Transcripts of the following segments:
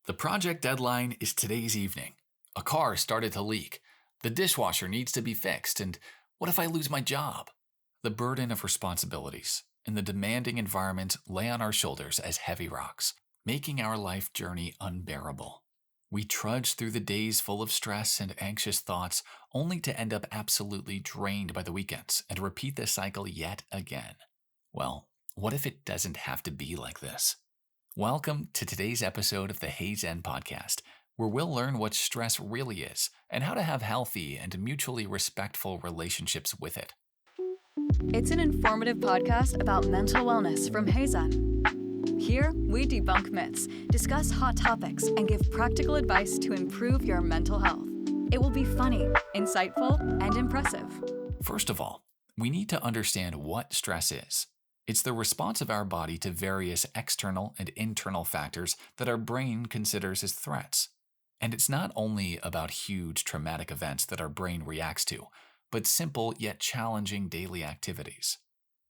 The project deadline is today's evening. A car started to leak. The dishwasher needs to be fixed, and what if I lose my job? The burden of responsibilities and the demanding environment lay on our shoulders as heavy rocks, making our life journey unbearable. We trudge through the days full of stress and anxious thoughts, only to end up absolutely drained by the weekends and repeat the cycle yet again. Well, what if it doesn't have to be like this? Welcome to today's episode of the HeyZen podcast, where we'll learn what stress really is and how to have healthy and mutually respectful relationships with it. It's an informative podcast about mental wellness from HeyZen. Here, we debunk myths, discuss hot topics, and give practical advice to improve your mental health. It will be funny, insightful, and impressive. First of all, we need to understand what stress is. It's the response of our body to various external and internal factors that our brain considers as threats. And it's not only about huge traumatic events that our brain reacts to, but simple yet challenging daily activities.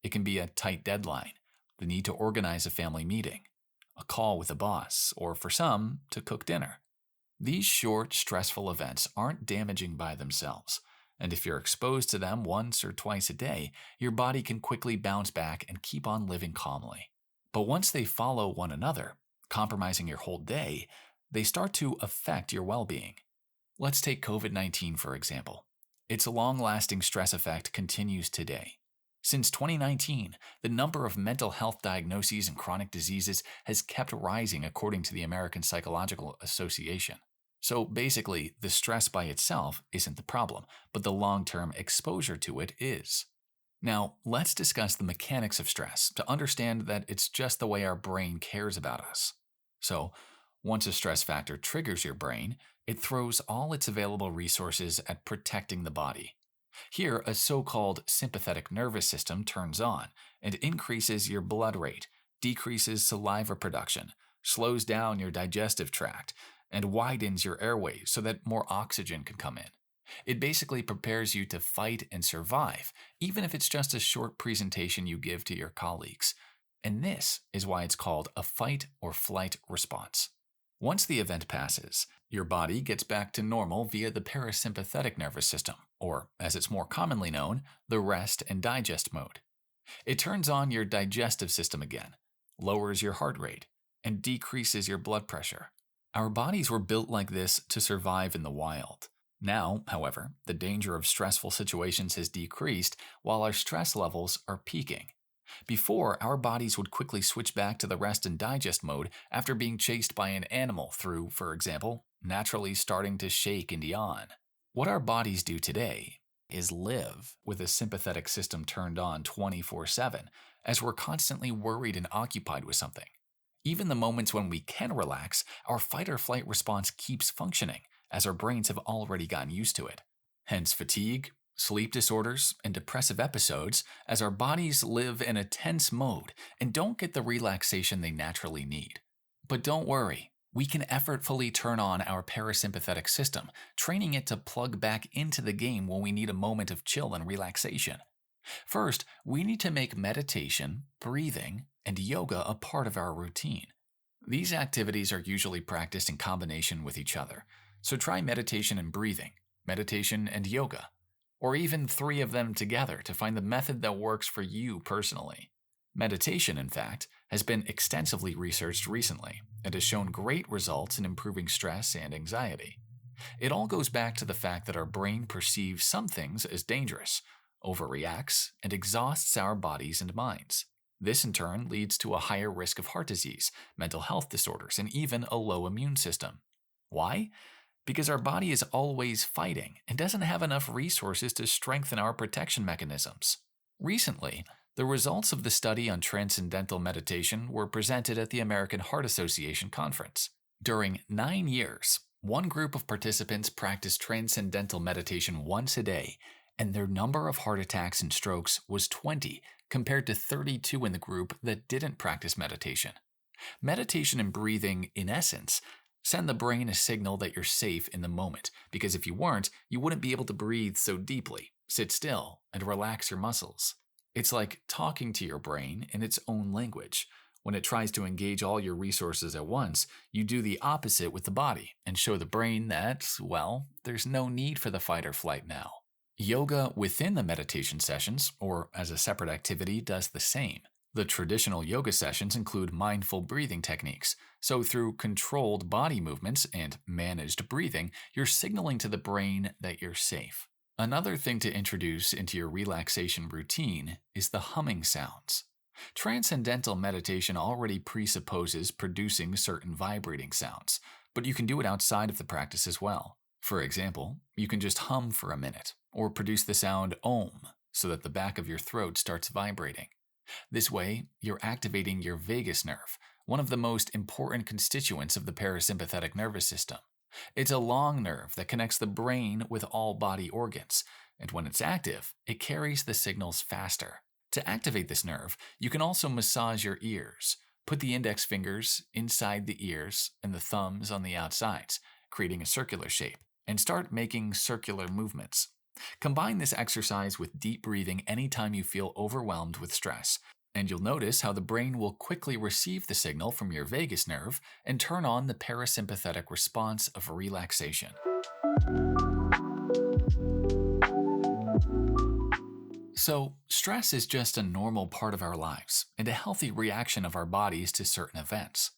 It can be a tight deadline, the need to organize a family meeting, a call with a boss, or for some, to cook dinner. These short, stressful events aren't damaging by themselves. And if you're exposed to them once or twice a day, your body can quickly bounce back and keep on living calmly. But once they follow one another, compromising your whole day, they start to affect your well-being. Let's take COVID-19 for example. Its long-lasting stress effect continues today. Since 2019, the number of mental health diagnoses and chronic diseases has kept rising according to the American Psychological Association. So basically, the stress by itself isn't the problem, but the long-term exposure to it is. Now, let's discuss the mechanics of stress to understand that it's just the way our brain cares about us. So, once a stress factor triggers your brain, it throws all its available resources at protecting the body. Here, a so-called sympathetic nervous system turns on and increases your blood rate, decreases saliva production, slows down your digestive tract, and widens your airways so that more oxygen can come in. It basically prepares you to fight and survive, even if it's just a short presentation you give to your colleagues. And this is why it's called a fight or flight response. Once the event passes, your body gets back to normal via the parasympathetic nervous system, or as it's more commonly known, the rest and digest mode. It turns on your digestive system again, lowers your heart rate, and decreases your blood pressure. Our bodies were built like this to survive in the wild. Now, however, the danger of stressful situations has decreased while our stress levels are peaking. Before, our bodies would quickly switch back to the rest and digest mode after being chased by an animal through, for example, naturally starting to shake and yawn. What our bodies do today is live with a sympathetic system turned on 24/7, as we're constantly worried and occupied with something. Even the moments when we can relax, our fight or flight response keeps functioning, as our brains have already gotten used to it. Hence fatigue, sleep disorders, and depressive episodes, as our bodies live in a tense mode and don't get the relaxation they naturally need. But don't worry, we can effortfully turn on our parasympathetic system, training it to plug back into the game when we need a moment of chill and relaxation. First, we need to make meditation, breathing, and yoga a part of our routine. These activities are usually practiced in combination with each other, so try meditation and breathing, meditation and yoga, or even 3 of them together to find the method that works for you personally. Meditation, in fact, has been extensively researched recently and has shown great results in improving stress and anxiety. It all goes back to the fact that our brain perceives some things as dangerous, overreacts, and exhausts our bodies and minds. This in turn leads to a higher risk of heart disease, mental health disorders, and even a low immune system. Why? Because our body is always fighting and doesn't have enough resources to strengthen our protection mechanisms. Recently, the results of the study on transcendental meditation were presented at the American Heart Association conference. During 9 years, one group of participants practiced transcendental meditation once a day, and their number of heart attacks and strokes was 20 compared to 32 in the group that didn't practice meditation. Meditation and breathing, in essence, send the brain a signal that you're safe in the moment, because if you weren't, you wouldn't be able to breathe so deeply, sit still, and relax your muscles. It's like talking to your brain in its own language, When it tries to engage all your resources at once, you do the opposite with the body and show the brain that, well, there's no need for the fight or flight now. Yoga within the meditation sessions, or as a separate activity, does the same. The traditional yoga sessions include mindful breathing techniques, so through controlled body movements and managed breathing, you're signaling to the brain that you're safe. Another thing to introduce into your relaxation routine is the humming sounds. Transcendental meditation already presupposes producing certain vibrating sounds, but you can do it outside of the practice as well. For example, you can just hum for a minute, or produce the sound Om so that the back of your throat starts vibrating. This way, you're activating your vagus nerve, one of the most important constituents of the parasympathetic nervous system. It's a long nerve that connects the brain with all body organs, and when it's active, it carries the signals faster. To activate this nerve, you can also massage your ears. Put the index fingers inside the ears and the thumbs on the outsides, creating a circular shape, and start making circular movements. Combine this exercise with deep breathing anytime you feel overwhelmed with stress, and you'll notice how the brain will quickly receive the signal from your vagus nerve and turn on the parasympathetic response of relaxation. So, stress is just a normal part of our lives and a healthy reaction of our bodies to certain events.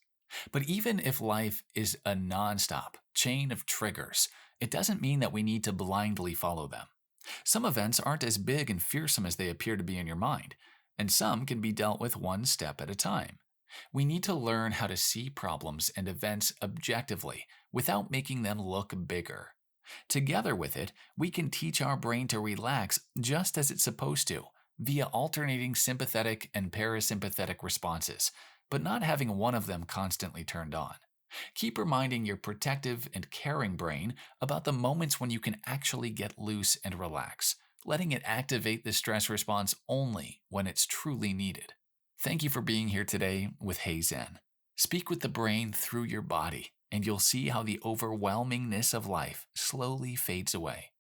But even if life is a nonstop chain of triggers, it doesn't mean that we need to blindly follow them. Some events aren't as big and fearsome as they appear to be in your mind, and some can be dealt with one step at a time. We need to learn how to see problems and events objectively without making them look bigger. Together with it, we can teach our brain to relax just as it's supposed to, via alternating sympathetic and parasympathetic responses, but not having one of them constantly turned on. Keep reminding your protective and caring brain about the moments when you can actually get loose and relax, letting it activate the stress response only when it's truly needed. Thank you for being here today with HeyZen. Speak with the brain through your body, and you'll see how the overwhelmingness of life slowly fades away.